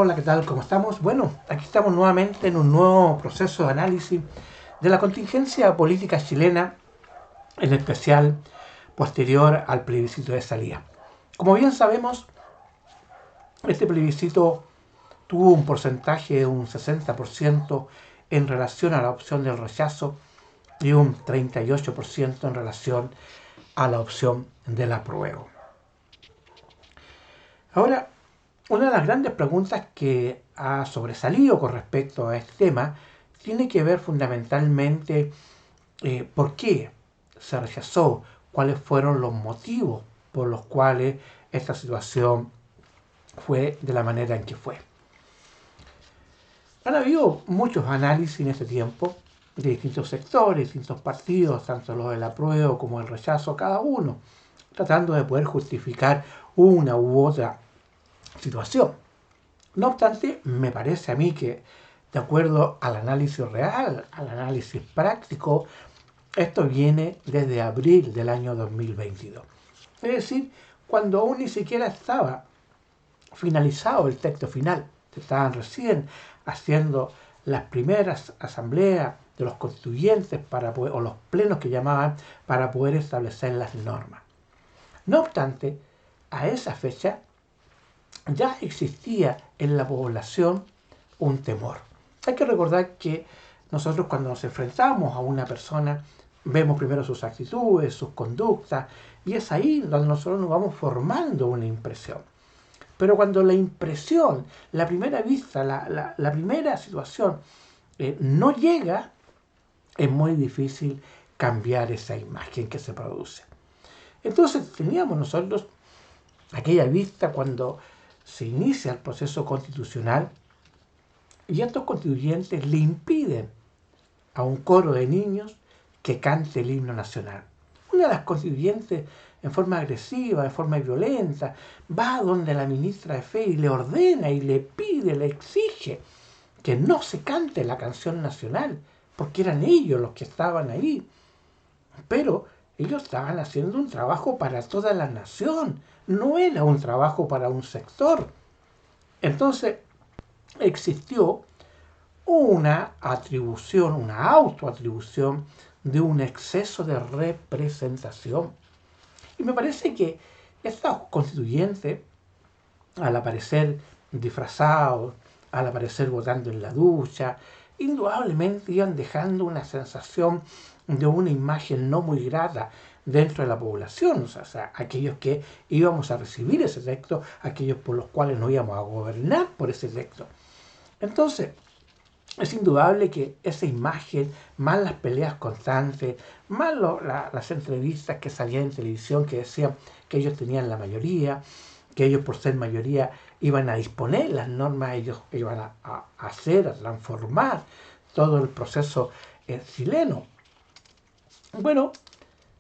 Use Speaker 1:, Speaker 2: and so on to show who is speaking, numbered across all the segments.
Speaker 1: Hola, ¿qué tal? ¿Cómo estamos? Bueno, aquí estamos nuevamente en un nuevo proceso de análisis de la contingencia política chilena, en especial posterior al plebiscito de salida. Como bien sabemos, este plebiscito tuvo un porcentaje de un 60% en relación a la opción del rechazo y un 38% en relación a la opción del apruebo. Ahora, una de las grandes preguntas que ha sobresalido con respecto a este tema tiene que ver fundamentalmente por qué se rechazó, cuáles fueron los motivos por los cuales esta situación fue de la manera en que fue. Han habido muchos análisis en este tiempo de distintos sectores, distintos partidos, tanto los del apruebo como el rechazo, cada uno, tratando de poder justificar una u otra situación. No obstante, me parece a mí que, de acuerdo al análisis real, al análisis práctico, esto viene desde abril del año 2022. Es decir, cuando aún ni siquiera estaba finalizado el texto final, se estaban recién haciendo las primeras asambleas de los constituyentes o los plenos que llamaban para poder establecer las normas. No obstante, a esa fecha ya existía en la población un temor. Hay que recordar que nosotros cuando nos enfrentamos a una persona vemos primero sus actitudes, sus conductas, y es ahí donde nosotros nos vamos formando una impresión. Pero cuando la impresión, la primera vista, la primera situación no llega, es muy difícil cambiar esa imagen que se produce. Entonces teníamos nosotros aquella vista cuando se inicia el proceso constitucional y estos constituyentes le impiden a un coro de niños que cante el himno nacional. Una de las constituyentes, en forma agresiva, en forma violenta, va donde la ministra de Fe y le ordena y le pide, le exige que no se cante la canción nacional, porque eran ellos los que estaban ahí. Pero ellos estaban haciendo un trabajo para toda la nación, no era un trabajo para un sector. Entonces existió una atribución, una autoatribución de un exceso de representación. Y me parece que estos constituyentes, al aparecer disfrazados, al aparecer votando en la ducha, indudablemente iban dejando una sensación de una imagen no muy grata dentro de la población, o sea, aquellos que íbamos a recibir ese texto, aquellos por los cuales no íbamos a gobernar por ese texto. Entonces, es indudable que esa imagen, más las peleas constantes, más las entrevistas que salían en televisión que decían que ellos tenían la mayoría, que ellos por ser mayoría iban a disponer las normas, ellos iban a hacer, a transformar todo el proceso chileno. Bueno,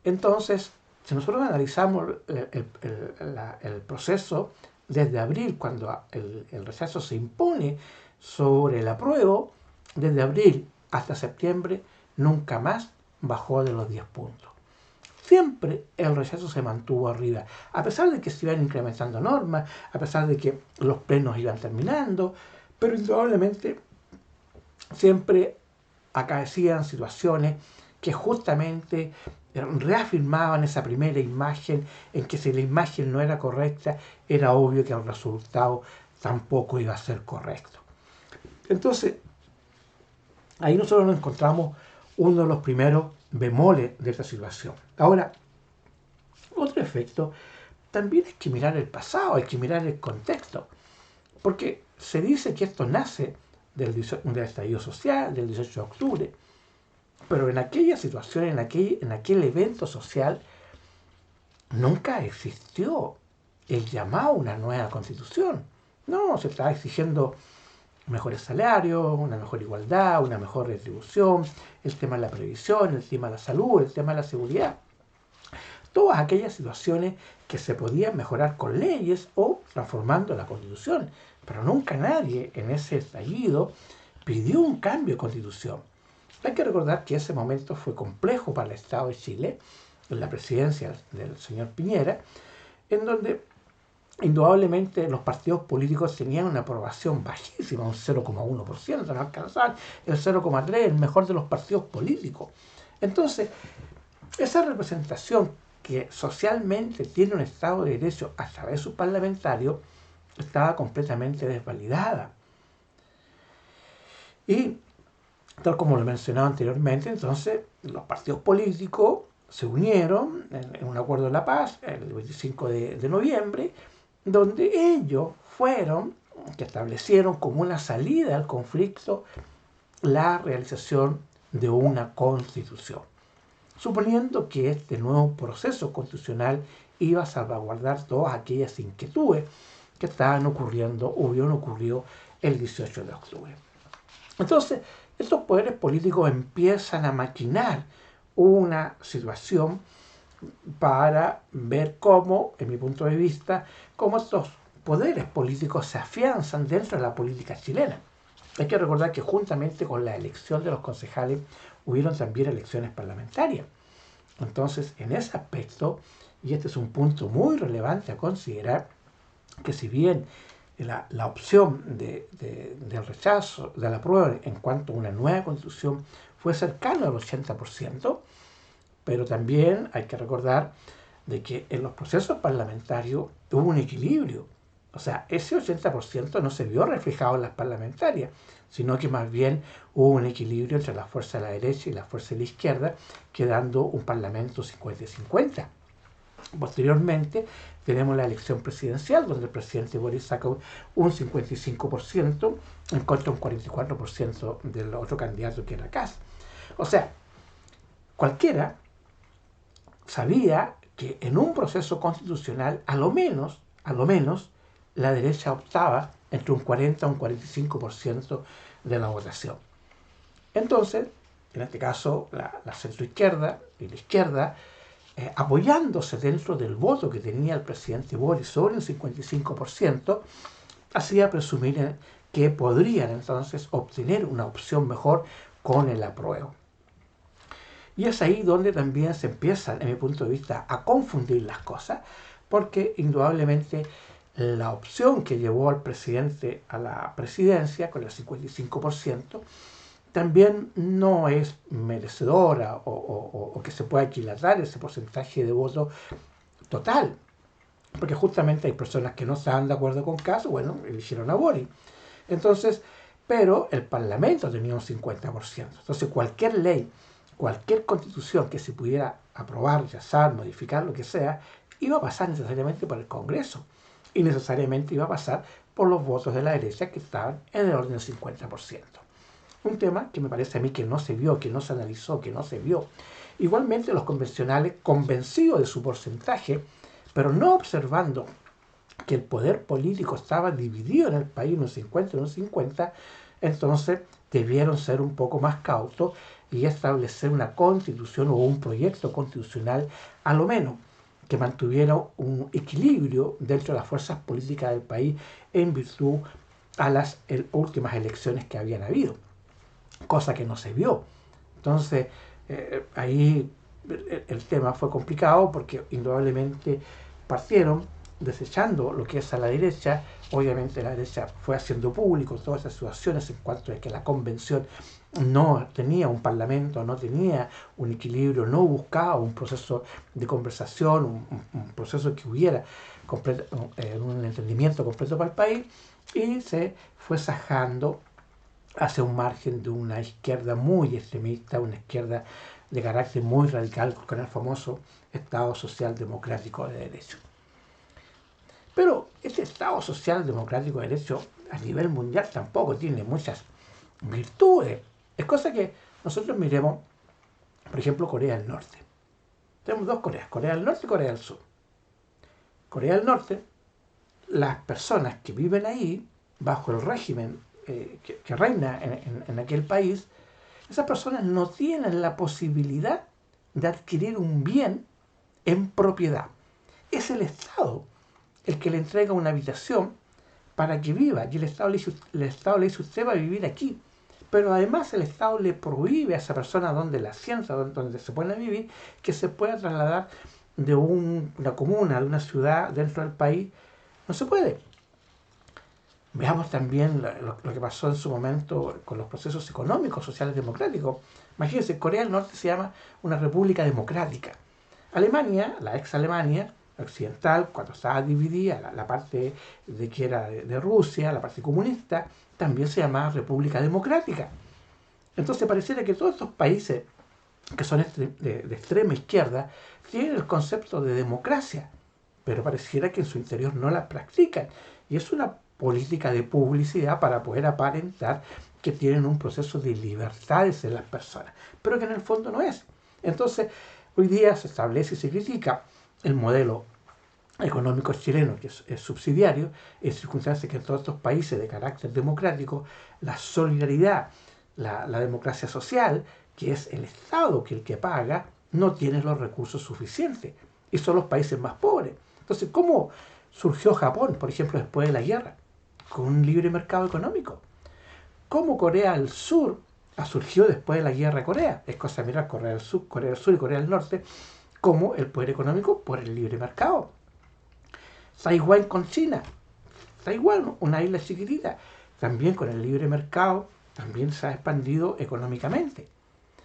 Speaker 1: entonces, si nosotros analizamos el proceso desde abril, cuando el rechazo se impone sobre el apruebo, desde abril hasta septiembre nunca más bajó de los 10 puntos. Siempre el rechazo se mantuvo arriba, a pesar de que se iban incrementando normas, a pesar de que los plenos iban terminando, pero indudablemente siempre acaecían situaciones que justamente reafirmaban esa primera imagen en que si la imagen no era correcta, era obvio que el resultado tampoco iba a ser correcto. Entonces, ahí nosotros nos encontramos uno de los primeros bemoles de esta situación. Ahora, otro efecto, también hay que mirar el pasado, hay que mirar el contexto, porque se dice que esto nace del estallido social, del 18 de octubre, pero en aquella situación, en aquel evento social, nunca existió el llamado a una nueva constitución. No, se estaba exigiendo mejores salarios, una mejor igualdad, una mejor retribución, el tema de la previsión, el tema de la salud, el tema de la seguridad. Todas aquellas situaciones que se podían mejorar con leyes o transformando la Constitución. Pero nunca nadie en ese estallido pidió un cambio de Constitución. Hay que recordar que ese momento fue complejo para el Estado de Chile, en la presidencia del señor Piñera, en donde indudablemente los partidos políticos tenían una aprobación bajísima, un 0,1%, no alcanzaban el 0,3%, el mejor de los partidos políticos. Entonces, esa representación que socialmente tiene un Estado de Derecho a través de sus parlamentarios estaba completamente desvalidada. Y, tal como lo mencionaba anteriormente, entonces los partidos políticos se unieron en un acuerdo de la paz el 25 de noviembre, donde ellos fueron, que establecieron como una salida al conflicto la realización de una constitución, suponiendo que este nuevo proceso constitucional iba a salvaguardar todas aquellas inquietudes que estaban ocurriendo o hubieron ocurrido el 18 de octubre. Entonces, estos poderes políticos empiezan a maquinar una situación para ver cómo, en mi punto de vista, cómo estos poderes políticos se afianzan dentro de la política chilena. Hay que recordar que juntamente con la elección de los concejales hubieron también elecciones parlamentarias. Entonces, en ese aspecto, y este es un punto muy relevante a considerar, que si bien la opción del rechazo, de la apruebo en cuanto a una nueva constitución fue cercana al 80%, pero también hay que recordar de que en los procesos parlamentarios hubo un equilibrio. O sea, ese 80% no se vio reflejado en las parlamentarias, sino que más bien hubo un equilibrio entre la fuerza de la derecha y la fuerza de la izquierda, quedando un parlamento 50-50. Posteriormente tenemos la elección presidencial, donde el presidente Boris saca un 55% en contra de un 44% del otro candidato que era Kast. O sea, cualquiera sabía que en un proceso constitucional, a lo menos, la derecha optaba entre un 40 a un 45% de la votación. Entonces, en este caso, la centroizquierda y la izquierda, apoyándose dentro del voto que tenía el presidente Boris sobre el 55%, hacía presumir que podrían entonces obtener una opción mejor con el apruebo. Y es ahí donde también se empiezan, en mi punto de vista, a confundir las cosas, porque indudablemente la opción que llevó al presidente a la presidencia, con el 55%, también no es merecedora o que se pueda equilatar ese porcentaje de voto total, porque justamente hay personas que no estaban de acuerdo con Kast, bueno, eligieron a Boris. Entonces, pero el Parlamento tenía un 50%. Entonces, cualquier ley, cualquier constitución que se pudiera aprobar, rechazar, modificar, lo que sea, iba a pasar necesariamente por el Congreso y necesariamente iba a pasar por los votos de la derecha que estaban en el orden del 50%. Un tema que me parece a mí que no se vio, que no se analizó, que no se vio. Igualmente los convencionales, convencidos de su porcentaje, pero no observando que el poder político estaba dividido en el país en un 50 y un 50, entonces debieron ser un poco más cautos y establecer una constitución o un proyecto constitucional, a lo menos, que mantuviera un equilibrio dentro de las fuerzas políticas del país en virtud a las últimas elecciones que habían habido, cosa que no se vio. Entonces, ahí el tema fue complicado porque indudablemente partieron desechando lo que es a la derecha. Obviamente la derecha fue haciendo público todas esas situaciones en cuanto a que la convención no tenía un parlamento, no tenía un equilibrio, no buscaba un proceso de conversación, un proceso que hubiera un entendimiento completo para el país, y se fue sajando hacia un margen de una izquierda muy extremista, una izquierda de carácter muy radical, con el famoso Estado Social Democrático de Derecho. Pero este Estado Social Democrático de Derecho a nivel mundial tampoco tiene muchas virtudes. Es cosa que nosotros miremos, por ejemplo, Corea del Norte. Tenemos dos Coreas, Corea del Norte y Corea del Sur. Corea del Norte, las personas que viven ahí, bajo el régimen que reina en aquel país, esas personas no tienen la posibilidad de adquirir un bien en propiedad. Es el Estado el que le entrega una habitación para que viva, y el Estado le dice usted va a vivir aquí. Pero además el Estado le prohíbe a esa persona donde la sienta, donde se pone a vivir, que se pueda trasladar de una comuna, de una ciudad dentro del país No se puede. Veamos también lo que pasó en su momento con los procesos económicos, sociales, democráticos. Imagínense, Corea del Norte se llama una república democrática. Alemania, la ex Alemania occidental, cuando estaba dividida, la parte de que era de Rusia, la parte comunista, también se llamaba república democrática. Entonces pareciera que todos estos países que son de extrema izquierda tienen el concepto de democracia, pero pareciera que en su interior no la practican. Y es una política de publicidad para poder aparentar que tienen un proceso de libertades en las personas, pero que en el fondo no es. Entonces, hoy día se establece y se critica el modelo económico chileno, que es subsidiario, en circunstancias que en todos estos países de carácter democrático, la solidaridad, la democracia social, que es el Estado que el que paga, no tiene los recursos suficientes. Y son los países más pobres. Entonces, ¿cómo surgió Japón, por ejemplo, después de la guerra? Con un libre mercado económico. ¿Cómo Corea del Sur surgió después de la guerra de Corea? Es cosa de mirar Corea del Sur y Corea del Norte como el poder económico por el libre mercado. Taiwán con China. Taiwán, una isla chiquitita, también con el libre mercado, también se ha expandido económicamente.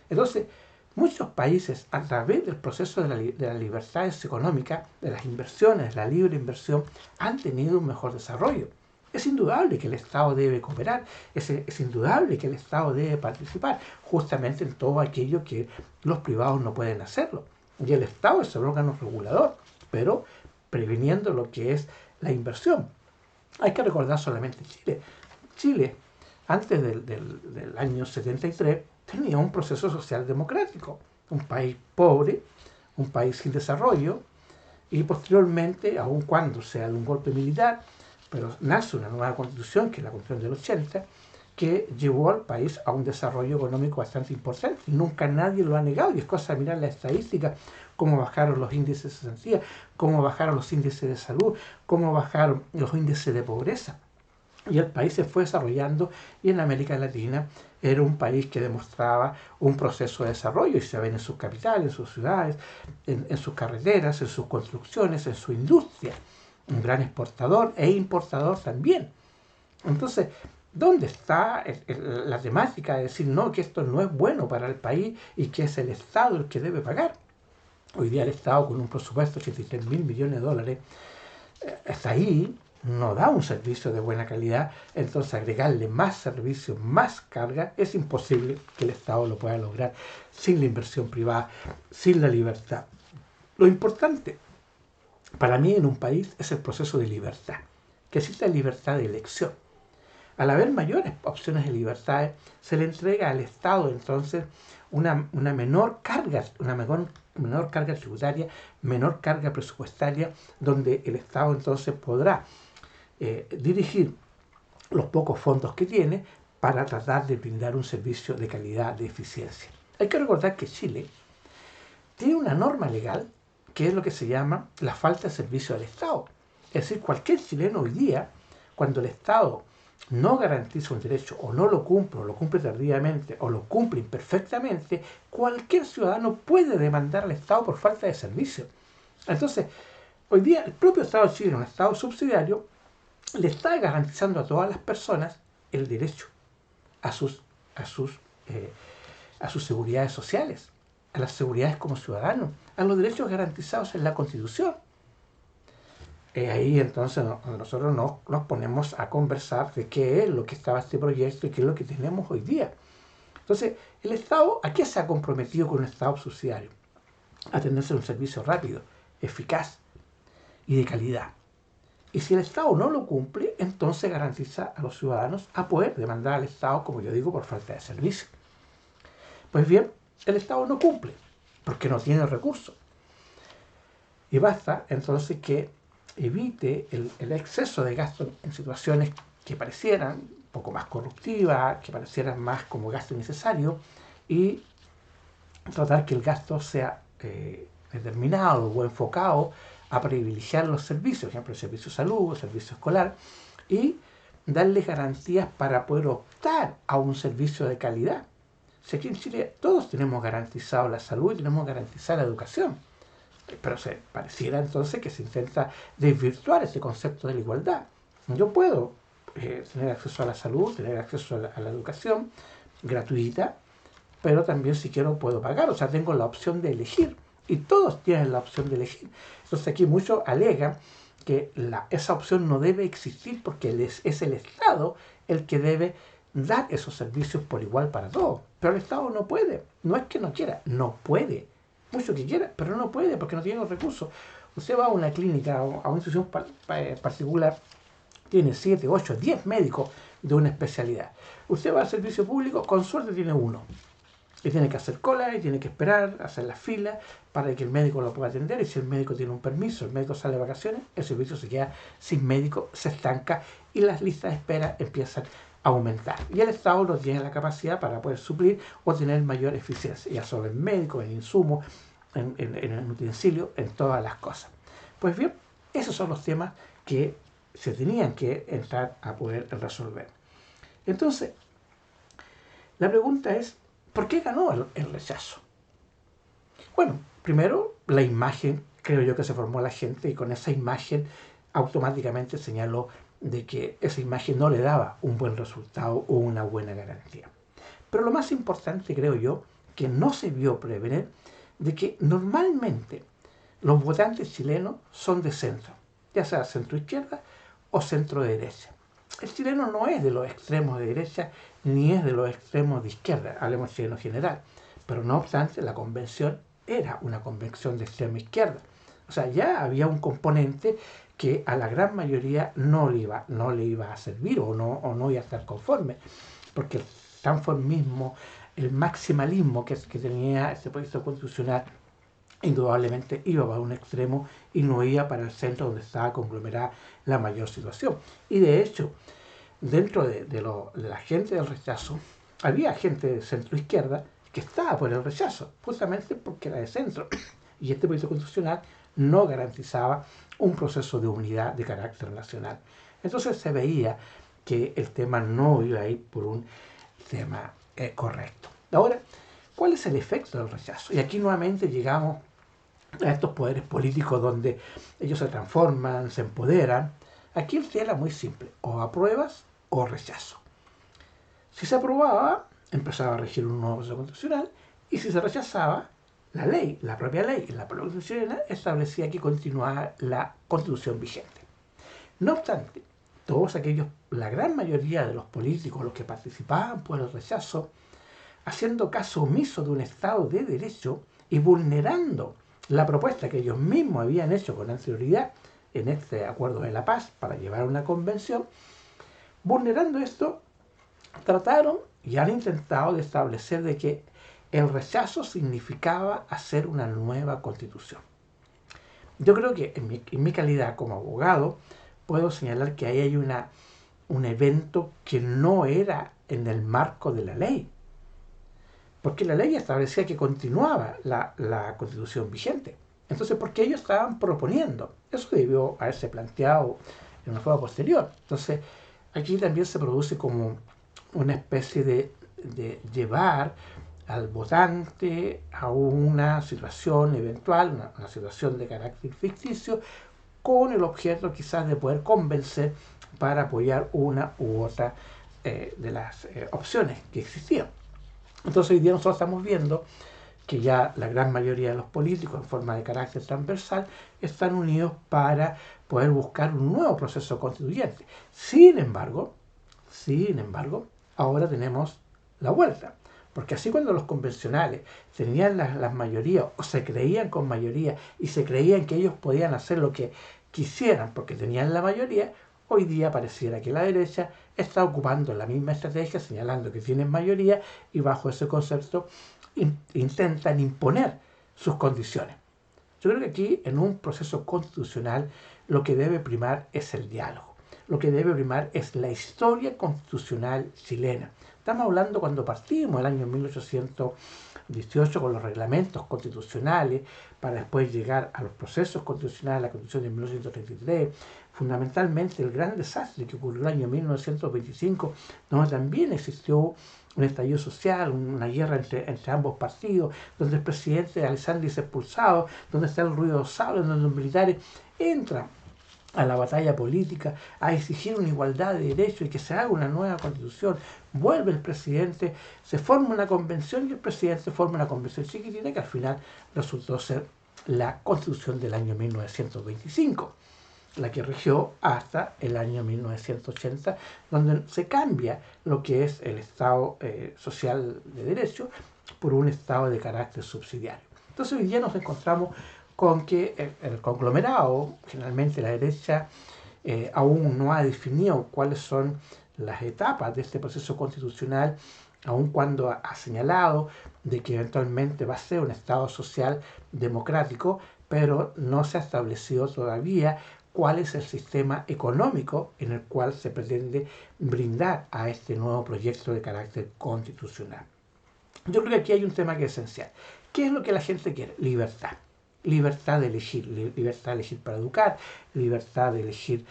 Speaker 1: Entonces, muchos países, a través del proceso de las libertades económicas, de las inversiones, la libre inversión, han tenido un mejor desarrollo. Es indudable que el Estado debe cooperar, es indudable que el Estado debe participar justamente en todo aquello que los privados no pueden hacerlo. Y el Estado es el órgano regulador, pero previniendo lo que es la inversión. Hay que recordar solamente Chile. Chile, antes del año 73, tenía un proceso social democrático. Un país pobre, un país sin desarrollo, y posteriormente, aun cuando sea de un golpe militar, pero nace una nueva constitución, que es la constitución del 80, que llevó al país a un desarrollo económico bastante importante. Nunca nadie lo ha negado, y es cosa de mirar la estadística, cómo bajaron los índices de cesantía, cómo bajaron los índices de salud, cómo bajaron los índices de pobreza. Y el país se fue desarrollando, y en América Latina era un país que demostraba un proceso de desarrollo, y se ven en sus capitales, en sus ciudades, en sus carreteras, en sus construcciones, en su industria. Un gran exportador e importador también. Entonces, ¿dónde está la temática de decir no, que esto no es bueno para el país y que es el Estado el que debe pagar? Hoy día el Estado, con un presupuesto de 83.000 millones de dólares, está ahí, no da un servicio de buena calidad. Entonces, agregarle más servicios, más carga, es imposible que el Estado lo pueda lograr sin la inversión privada, sin la libertad. Lo importante para mí en un país es el proceso de libertad, que exista libertad de elección. Al haber mayores opciones de libertades, se le entrega al Estado entonces una menor carga tributaria, menor carga presupuestaria, donde el Estado entonces podrá dirigir los pocos fondos que tiene para tratar de brindar un servicio de calidad, de eficiencia. Hay que recordar que Chile tiene una norma legal que es lo que se llama la falta de servicio del Estado. Es decir, cualquier chileno hoy día, cuando el Estado no garantiza un derecho o no lo cumple, o lo cumple tardíamente, o lo cumple imperfectamente, cualquier ciudadano puede demandar al Estado por falta de servicio. Entonces, hoy día el propio Estado de Chile, un Estado subsidiario, le está garantizando a todas las personas el derecho a sus seguridades sociales, a las seguridades como ciudadanos, a los derechos garantizados en la Constitución. Ahí entonces nosotros nos ponemos a conversar de qué es lo que estaba este proyecto y qué es lo que tenemos hoy día. Entonces, el Estado, ¿a qué se ha comprometido con un Estado subsidiario? A tenerse un servicio rápido, eficaz y de calidad. Y si el Estado no lo cumple, entonces garantiza a los ciudadanos a poder demandar al Estado, como yo digo, por falta de servicio. Pues bien, el Estado no cumple, porque no tiene recursos. Y basta entonces que evite el exceso de gasto en situaciones que parecieran un poco más corruptivas, que parecieran más como gasto innecesario, y tratar que el gasto sea determinado o enfocado a privilegiar los servicios, por ejemplo, el servicio de salud, el servicio escolar, y darles garantías para poder optar a un servicio de calidad. Si aquí en Chile todos tenemos garantizado la salud y tenemos garantizada la educación. Pero se pareciera entonces que se intenta desvirtuar ese concepto de la igualdad. Yo puedo tener acceso a la salud, tener acceso a la educación gratuita, pero también si quiero puedo pagar, o sea, tengo la opción de elegir y todos tienen la opción de elegir. Entonces aquí muchos alegan que esa opción no debe existir porque es el Estado el que debe dar esos servicios por igual para todos. Pero el Estado no puede, no es que no quiera, no puede. Mucho que quiera, pero no puede porque no tiene los recursos. Usted va a una clínica, a una institución particular, tiene 7, 8, 10 médicos de una especialidad. Usted va al servicio público, con suerte tiene uno. Y tiene que hacer cola y tiene que esperar, hacer la fila para que el médico lo pueda atender. Y si el médico tiene un permiso, el médico sale de vacaciones, el servicio se queda sin médico, se estanca y las listas de espera empiezan a aumentar. Y el Estado no tiene la capacidad para poder suplir o tener mayor eficiencia, ya solo en médicos, en insumos, en utensilios, en todas las cosas. Pues bien, esos son los temas que se tenían que entrar a poder resolver. Entonces, la pregunta es, ¿por qué ganó el rechazo? Bueno, primero, la imagen, creo yo que se formó la gente y con esa imagen automáticamente señaló de que esa imagen no le daba un buen resultado o una buena garantía. Pero lo más importante, creo yo, que no se vio prever de que normalmente los votantes chilenos son de centro, ya sea centro izquierda o centro derecha. El chileno no es de los extremos de derecha ni es de los extremos de izquierda, hablemos chileno general, pero no obstante la convención era una convención de extrema izquierda. O sea, ya había un componente que a la gran mayoría no le iba a servir o no iba a estar conforme, porque el transformismo, el maximalismo que tenía este proyecto constitucional indudablemente iba para un extremo y no iba para el centro donde estaba conglomerada la mayor situación. Y de hecho, dentro de la gente del rechazo, había gente de centro izquierda que estaba por el rechazo, justamente porque era de centro. Y este proyecto constitucional no garantizaba un proceso de unidad de carácter nacional. Entonces se veía que el tema no iba a ir por un tema correcto. Ahora, ¿cuál es el efecto del rechazo? Y aquí nuevamente llegamos a estos poderes políticos donde ellos se transforman, se empoderan. Aquí el tema era muy simple, o apruebas o rechazo. Si se aprobaba, empezaba a regir un nuevo proceso constitucional, y si se rechazaba, la ley, la propia ley, la propia constitución establecía que continuaba la constitución vigente. No obstante, todos aquellos, la gran mayoría de los políticos, los que participaban por el rechazo, haciendo caso omiso de un Estado de Derecho y vulnerando la propuesta que ellos mismos habían hecho con anterioridad en este Acuerdo de la Paz para llevar a una convención, vulnerando esto, trataron y han intentado de establecer de que el rechazo significaba hacer una nueva constitución. Yo creo que en mi calidad como abogado puedo señalar que ahí hay un evento que no era en el marco de la ley, porque la ley establecía que continuaba la constitución vigente. Entonces, ¿por qué ellos estaban proponiendo? Eso debió haberse planteado en una forma posterior. Entonces, aquí también se produce como una especie de llevar al votante a una situación eventual, una situación de carácter ficticio, con el objeto quizás de poder convencer para apoyar una u otra de las opciones que existían. Entonces hoy día nosotros estamos viendo que ya la gran mayoría de los políticos en forma de carácter transversal están unidos para poder buscar un nuevo proceso constituyente. Sin embargo, ahora tenemos la vuelta. Porque así cuando los convencionales tenían las mayorías o se creían con mayoría y se creían que ellos podían hacer lo que quisieran porque tenían la mayoría, hoy día pareciera que la derecha está ocupando la misma estrategia, señalando que tienen mayoría y bajo ese concepto intentan imponer sus condiciones. Yo creo que aquí en un proceso constitucional lo que debe primar es el diálogo. Lo que debe primar es la historia constitucional chilena. Estamos hablando cuando partimos el año 1818 con los reglamentos constitucionales para después llegar a los procesos constitucionales, la Constitución de 1933, fundamentalmente el gran desastre que ocurrió en el año 1925, donde también existió un estallido social, una guerra entre ambos partidos, donde el presidente Alessandri es expulsado, donde está el ruido de sables, donde los militares entran a la batalla política, a exigir una igualdad de derechos y que se haga una nueva constitución. Vuelve el presidente, se forma una convención y el presidente forma una convención chiquitina que al final resultó ser la constitución del año 1925, la que rigió hasta el año 1980, donde se cambia lo que es el Estado social de derecho por un Estado de carácter subsidiario. Entonces hoy día nos encontramos con que el conglomerado, generalmente la derecha, aún no ha definido cuáles son las etapas de este proceso constitucional, aun cuando ha señalado de que eventualmente va a ser un Estado social democrático, pero no se ha establecido todavía cuál es el sistema económico en el cual se pretende brindar a este nuevo proyecto de carácter constitucional. Yo creo que aquí hay un tema que es esencial. ¿Qué es lo que la gente quiere? Libertad. Libertad de elegir. Libertad de elegir para educar, libertad de elegir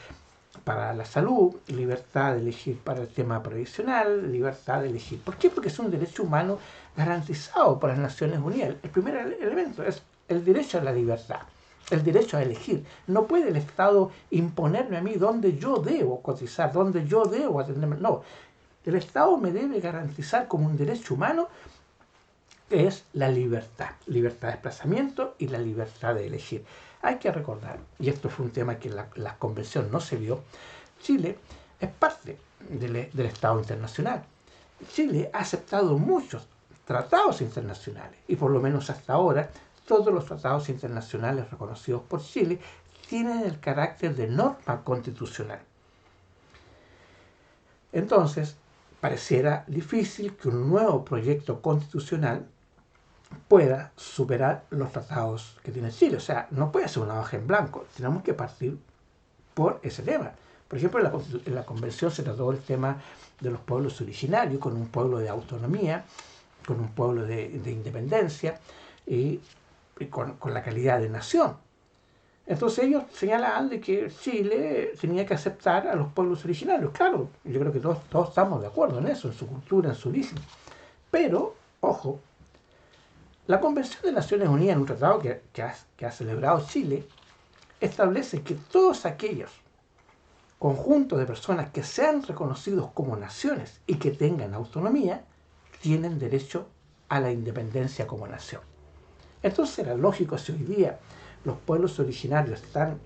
Speaker 1: para la salud, libertad de elegir para el tema previsional, libertad de elegir. ¿Por qué? Porque es un derecho humano garantizado por las Naciones Unidas. El primer elemento es el derecho a la libertad, el derecho a elegir. No puede el Estado imponerme a mí dónde yo debo cotizar, dónde yo debo atenderme. No, el Estado me debe garantizar como un derecho humano que es la libertad de desplazamiento y la libertad de elegir. Hay que recordar, y esto fue un tema que en la convención no se vio, Chile es parte del Estado internacional. Chile ha aceptado muchos tratados internacionales y por lo menos hasta ahora todos los tratados internacionales reconocidos por Chile tienen el carácter de norma constitucional. Entonces, pareciera difícil que un nuevo proyecto constitucional pueda superar los tratados que tiene Chile. O sea, no puede ser una hoja en blanco. Tenemos que partir por ese tema. Por ejemplo, en la convención se trató el tema de los pueblos originarios, con un pueblo de autonomía, con un pueblo de independencia y con la calidad de nación. Entonces ellos señalaban de que Chile tenía que aceptar a los pueblos originarios. Claro, yo creo que todos estamos de acuerdo en eso, en su cultura, en su origen. Pero, ojo, la Convención de Naciones Unidas, en un tratado que ha celebrado Chile, establece que todos aquellos conjuntos de personas que sean reconocidos como naciones y que tengan autonomía, tienen derecho a la independencia como nación. Entonces era lógico, si hoy día los pueblos originarios están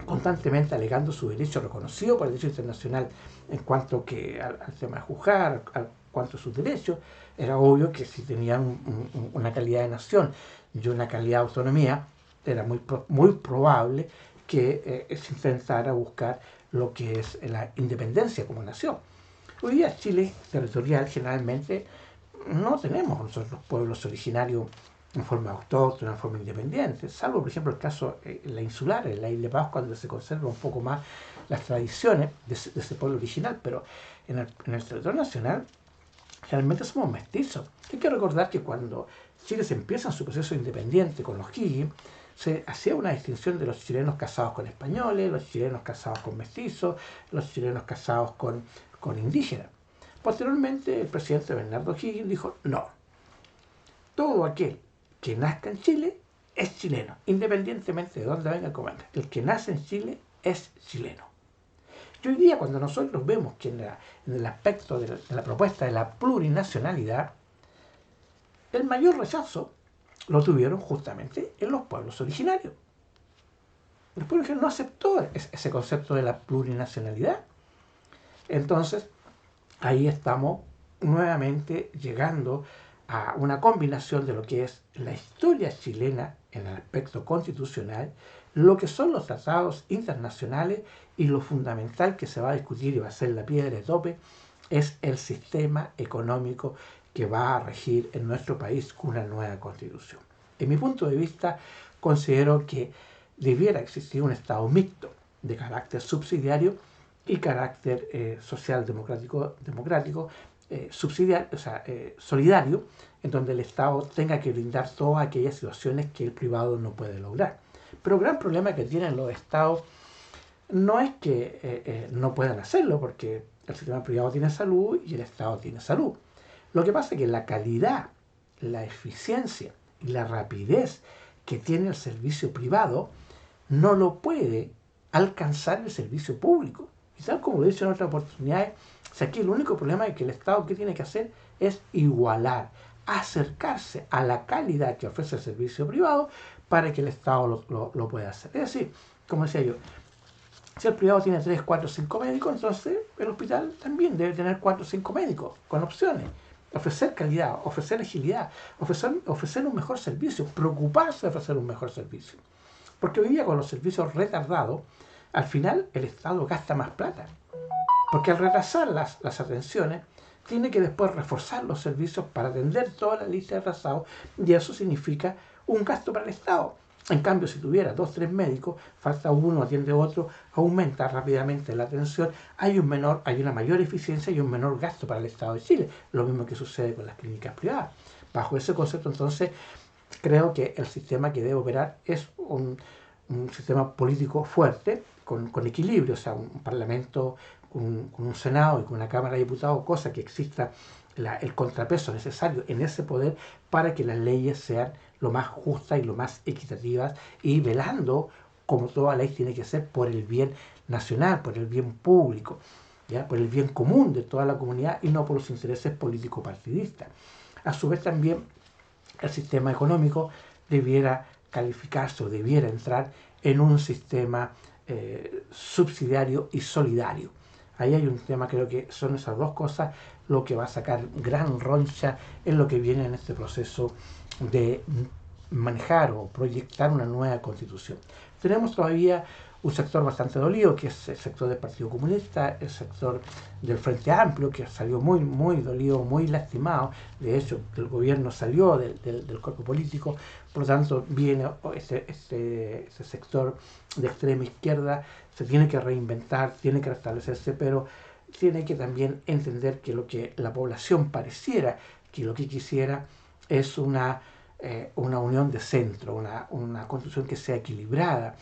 Speaker 1: constantemente alegando su derecho reconocido por el derecho internacional en cuanto que al tema de juzgar, al cuanto a sus derechos, era obvio que si tenían una calidad de nación y una calidad de autonomía, era muy probable que se intentara buscar lo que es la independencia como nación. Hoy día Chile territorial generalmente no tenemos nosotros pueblos originarios en forma autóctona, en forma independiente, salvo por ejemplo el caso la insular, en la isla de Pascua, donde se conservan un poco más las tradiciones de ese pueblo original, pero en el territorio nacional realmente somos mestizos. Hay que recordar que cuando Chile se empieza en su proceso independiente con los Higgins, se hacía una distinción de los chilenos casados con españoles, los chilenos casados con mestizos, los chilenos casados con indígenas. Posteriormente, el presidente Bernardo Higgins dijo, no, todo aquel que nazca en Chile es chileno, independientemente de dónde venga el comandante. El que nace en Chile es chileno. Y hoy día, cuando nosotros vemos que en el aspecto de la propuesta de la plurinacionalidad, el mayor rechazo lo tuvieron justamente en los pueblos originarios. El pueblo originario no aceptó ese concepto de la plurinacionalidad. Entonces, ahí estamos nuevamente llegando a una combinación de lo que es la historia chilena en el aspecto constitucional, lo que son los tratados internacionales y lo fundamental que se va a discutir y va a ser la piedra de tope es el sistema económico que va a regir en nuestro país con una nueva constitución. En mi punto de vista, considero que debiera existir un Estado mixto de carácter subsidiario y carácter social democrático subsidiario, o sea, solidario, en donde el Estado tenga que brindar todas aquellas situaciones que el privado no puede lograr. Pero el gran problema que tienen los Estados no es que no puedan hacerlo, porque el sistema privado tiene salud y el Estado tiene salud. Lo que pasa es que la calidad, la eficiencia y la rapidez que tiene el servicio privado no lo puede alcanzar el servicio público. Y tal como lo he dicho en otras oportunidades, o sea, aquí el único problema es que el Estado que tiene que hacer es igualar, acercarse a la calidad que ofrece el servicio privado para que el Estado lo pueda hacer. Es decir, como decía yo, si el privado tiene 3, 4, 5 médicos, entonces el hospital también debe tener 4 o 5 médicos con opciones. Ofrecer calidad, ofrecer agilidad, ofrecer un mejor servicio, preocuparse de ofrecer un mejor servicio. Porque hoy día con los servicios retardados, al final el Estado gasta más plata. Porque al retrasar las atenciones, tiene que después reforzar los servicios para atender toda la lista de atrasados y eso significa un gasto para el Estado. En cambio, si tuviera 2, 3 médicos, falta uno, atiende otro, aumenta rápidamente la atención, hay una mayor eficiencia y un menor gasto para el Estado de Chile. Lo mismo que sucede con las clínicas privadas. Bajo ese concepto, entonces, creo que el sistema que debe operar es un sistema político fuerte, con equilibrio, o sea, un parlamento, con un Senado y con una Cámara de Diputados, cosa que exista el contrapeso necesario en ese poder para que las leyes sean lo más justas y lo más equitativas y velando, como toda ley tiene que ser, por el bien nacional, por el bien público, ¿ya? Por el bien común de toda la comunidad y no por los intereses político-partidistas. A su vez también el sistema económico debiera calificarse o debiera entrar en un sistema subsidiario y solidario. Ahí hay un tema, creo que son esas dos cosas lo que va a sacar gran roncha en lo que viene en este proceso de manejar o proyectar una nueva constitución. Tenemos todavía un sector bastante dolido, que es el sector del Partido Comunista, el sector del Frente Amplio, que salió muy dolido, muy lastimado. De hecho, el gobierno salió del cuerpo político, por lo tanto, viene este sector de extrema izquierda, se tiene que reinventar, tiene que restablecerse, pero tiene que también entender que lo que la población pareciera que lo que quisiera es una unión de centro, una constitución que sea equilibrada,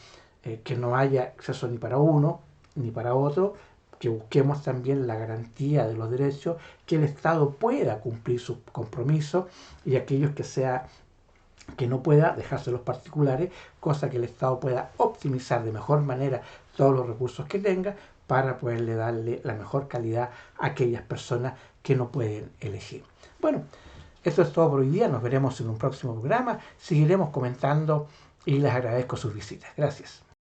Speaker 1: que no haya acceso ni para uno ni para otro, que busquemos también la garantía de los derechos, que el Estado pueda cumplir sus compromisos y aquellos que no pueda dejarse los particulares, cosa que el Estado pueda optimizar de mejor manera todos los recursos que tenga para poderle darle la mejor calidad a aquellas personas que no pueden elegir. Bueno, esto es todo por hoy día, nos veremos en un próximo programa, seguiremos comentando y les agradezco sus visitas. Gracias.